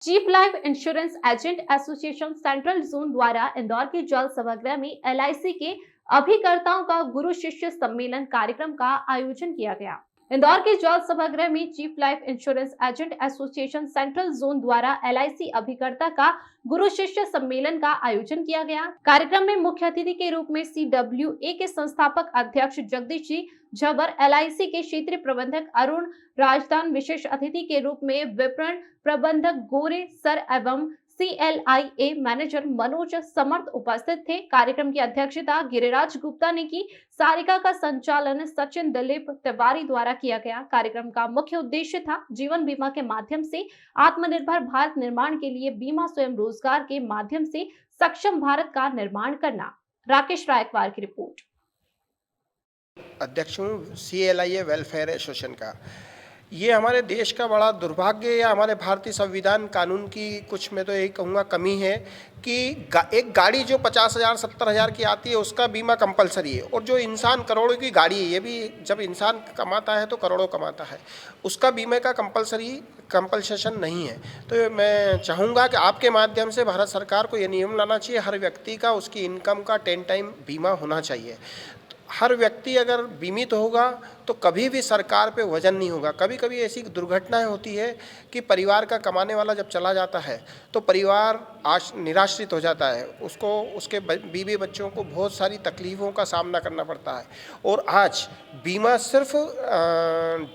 Chief life insurance agent association central zone द्वारा इंदौर के जल सभागृह में एलआईसी के अभिकर्ताओं का गुरु शिष्य सम्मेलन कार्यक्रम का आयोजन किया गया। इंदौर के जल सभागृह में chief life insurance agent association central zone द्वारा एलआईसी अभिकर्ता का गुरु शिष्य सम्मेलन का आयोजन किया गया। कार्यक्रम में मुख्य अतिथि के रूप में सीडब्ल्यूए के संस्थापक अध्यक्ष जगदीश जी झब्बर, एलआईसी के क्षेत्रीय प्रबंधक अरुण राजदान, विशेष अतिथि के रूप में विपणन प्रबंधक गोरे सर एवं सीएलआईए मैनेजर मनोज समर्थ उपस्थित थे। कार्यक्रम की अध्यक्षता गिरिराज गुप्ता ने की। सारिका का संचालन सचिन दिलीप तिवारी द्वारा किया गया। कार्यक्रम का मुख्य उद्देश्य था जीवन बीमा के माध्यम से आत्मनिर्भर भारत निर्माण के लिए बीमा स्वयं रोजगार के माध्यम से सक्षम भारत का निर्माण करना। राकेश रायकवार की रिपोर्ट। अध्यक्ष हूँ सीएलआईए वेलफेयर एसोसिएशन का। ये हमारे देश का बड़ा दुर्भाग्य या हमारे भारतीय संविधान कानून की कुछ मैं तो यही कहूँगा कमी है कि एक गाड़ी जो 50,000 70,000 की आती है उसका बीमा कंपलसरी है, और जो इंसान करोड़ों की गाड़ी है, ये भी जब इंसान कमाता है तो करोड़ों कमाता है, उसका बीमे का कंपल्सेशन नहीं है। तो मैं चाहूँगा कि आपके माध्यम से भारत सरकार को ये नियम लाना चाहिए, हर व्यक्ति का उसकी इनकम का 10 टाइम बीमा होना चाहिए। हर व्यक्ति अगर बीमित होगा तो कभी भी सरकार पे वजन नहीं होगा। कभी कभी ऐसी दुर्घटनाएं होती है कि परिवार का कमाने वाला जब चला जाता है तो परिवार निराश्रित हो जाता है, उसको उसके बीवी बच्चों को बहुत सारी तकलीफ़ों का सामना करना पड़ता है। और आज बीमा सिर्फ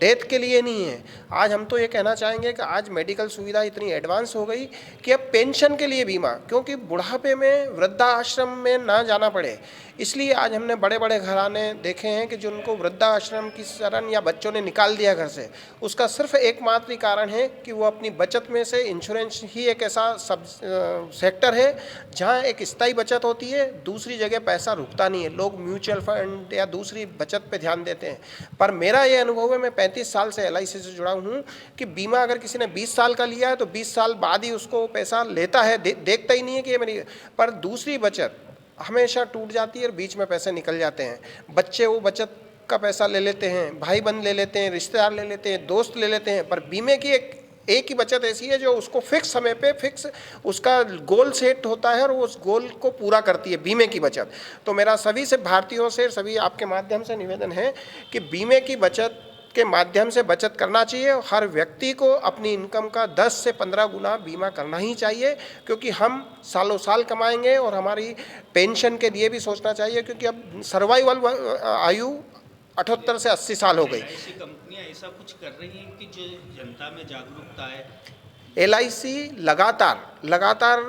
डेथ के लिए नहीं है। आज हम तो ये कहना चाहेंगे कि आज मेडिकल सुविधा इतनी एडवांस हो गई कि अब पेंशन के लिए बीमा, क्योंकि बुढ़ापे में वृद्धाश्रम में ना जाना पड़े, इसलिए आज हमने बड़े बड़े घराने देखे हैं कि जिनको वृद्धाश्रम की शरण या बच्चों ने निकाल दिया घर से, उसका सिर्फ एकमात्र ही कारण है कि वो अपनी बचत में से इंश्योरेंस ही एक ऐसा सब सेक्टर है जहाँ एक स्थायी बचत होती है, दूसरी जगह पैसा रुकता नहीं है। लोग म्यूचुअल फंड या दूसरी बचत पे ध्यान देते हैं। पर मेरा ये अनुभव है, मैं 35 साल से एलआईसी से जुड़ा हूँ, कि बीमा अगर किसी ने 20 साल का लिया है तो 20 साल बाद ही उसको पैसा लेता है, देखता ही नहीं है कि ये मेरी। पर दूसरी बचत हमेशा टूट जाती है और बीच में पैसे निकल जाते हैं। बच्चे वो बचत का पैसा ले लेते हैं, भाई बंद ले लेते हैं, रिश्तेदार ले लेते हैं, दोस्त ले लेते हैं, पर बीमे की एक ही बचत ऐसी है जो उसको फिक्स समय पे फिक्स उसका गोल सेट होता है और वो उस गोल को पूरा करती है, बीमे की बचत। तो मेरा सभी से भारतीयों से, सभी आपके माध्यम से निवेदन है कि बीमे की बचत के माध्यम से बचत करना चाहिए। हर व्यक्ति को अपनी इनकम का 10 से 15 गुना बीमा करना ही चाहिए, क्योंकि हम सालों साल कमाएंगे और हमारी पेंशन के लिए भी सोचना चाहिए, क्योंकि अब सर्वाइवल आयु 78 से 80 साल हो गई। ऐसी कंपनियां ऐसा कुछ कर रही हैं कि जो जनता में जागरूकता है। एलआईसी लगातार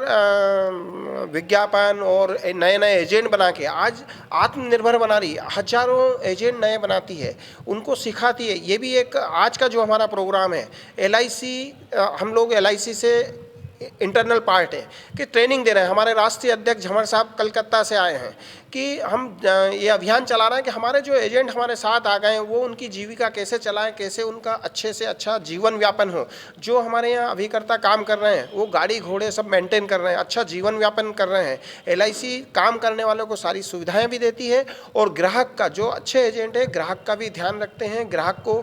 विज्ञापन और नए नए एजेंट बना के आज आत्मनिर्भर बना रही है। हजारों एजेंट नए बनाती है, उनको सिखाती है। ये भी एक आज का जो हमारा प्रोग्राम है एलआईसी, हम लोग एलआईसी से इंटरनल पार्ट है कि ट्रेनिंग दे रहे हैं। हमारे राष्ट्रीय अध्यक्ष झमर साहब कलकत्ता से आए हैं कि हम ये अभियान चला रहे हैं कि हमारे जो एजेंट हमारे साथ आ गए हैं वो उनकी जीविका कैसे चलाएं, कैसे उनका अच्छे से अच्छा जीवन व्यापन हो। जो हमारे यहाँ अभिकर्ता काम कर रहे हैं वो गाड़ी घोड़े सब मेंटेन कर रहे हैं, अच्छा जीवन व्यापन कर रहे हैं। एलआईसी काम करने वालों को सारी सुविधाएं भी देती है और ग्राहक का, जो अच्छे एजेंट है, ग्राहक का भी ध्यान रखते हैं। ग्राहक को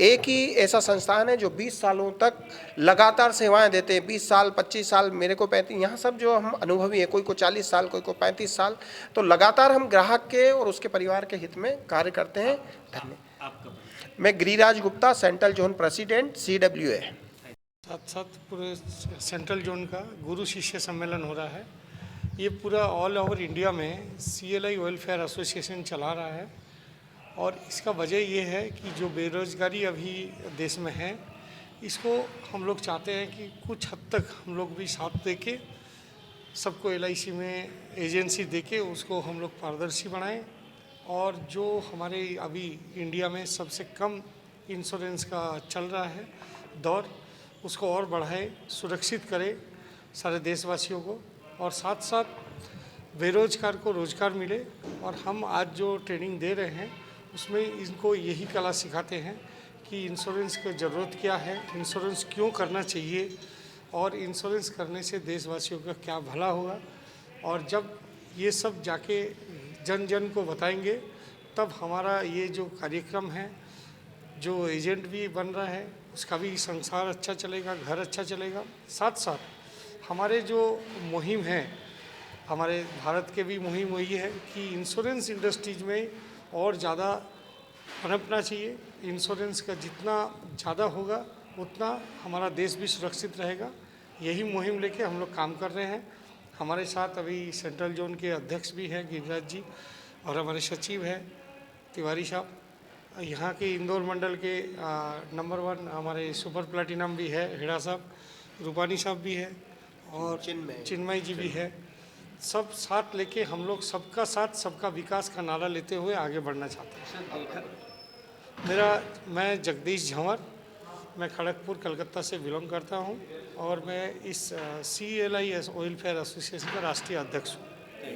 एक ही ऐसा संस्थान है जो 20 सालों तक लगातार सेवाएं देते हैं। 20 साल 25 साल, मेरे को 35, यहाँ सब जो हम अनुभवी है, कोई को 40 साल, कोई को 35 साल, तो लगातार हम ग्राहक के और उसके परिवार के हित में कार्य करते हैं। धन्यवाद। मैं Giriraj Gupta, central zone president, CWA. साथ साथ पूरे सेंट्रल जोन का गुरु शिष्य सम्मेलन हो रहा है। ये पूरा ऑल ओवर इंडिया में सीएलआई वेलफेयर एसोसिएशन चला रहा है, और इसका वजह ये है कि जो बेरोजगारी अभी देश में है, इसको हम लोग चाहते हैं कि कुछ हद तक हम लोग भी साथ दे के सबको एलआईसी में एजेंसी देके उसको हम लोग पारदर्शी बनाएं, और जो हमारे अभी इंडिया में सबसे कम इंश्योरेंस का चल रहा है दौर, उसको और बढ़ाए, सुरक्षित करे सारे देशवासियों को, और साथ साथ बेरोजगार को रोजगार मिले। और हम आज जो ट्रेनिंग दे रहे हैं उसमें इनको यही कला सिखाते हैं कि इंश्योरेंस की ज़रूरत क्या है, इंश्योरेंस क्यों करना चाहिए, और इंश्योरेंस करने से देशवासियों का क्या भला होगा। और जब ये सब जाके जन जन को बताएंगे, तब हमारा ये जो कार्यक्रम है जो एजेंट भी बन रहा है उसका भी संसार अच्छा चलेगा, घर अच्छा चलेगा। साथ साथ हमारे जो मुहिम है, हमारे भारत के भी मुहिम वही है कि इंश्योरेंस इंडस्ट्रीज में और ज़्यादा पनपना चाहिए। इंश्योरेंस का जितना ज़्यादा होगा उतना हमारा देश भी सुरक्षित रहेगा। यही मुहिम लेके हम लोग काम कर रहे हैं। हमारे साथ अभी सेंट्रल जोन के अध्यक्ष भी हैं गिरिराज जी, और हमारे सचिव हैं तिवारी साहब। यहाँ के इंदौर मंडल के नंबर 1 हमारे सुपर प्लैटिनम भी है हेड़ा साहब, रूपानी साहब भी है, और चिन्मय जी भी है। सब साथ लेके हम लोग सबका साथ सबका विकास का नारा लेते हुए आगे बढ़ना चाहते हैं। मैं जगदीश झंवर, मैं खड़गपुर कलकत्ता से बिलोंग करता हूँ, और मैं इस CLI वेलफेयर एसोसिएशन का राष्ट्रीय अध्यक्ष हूँ।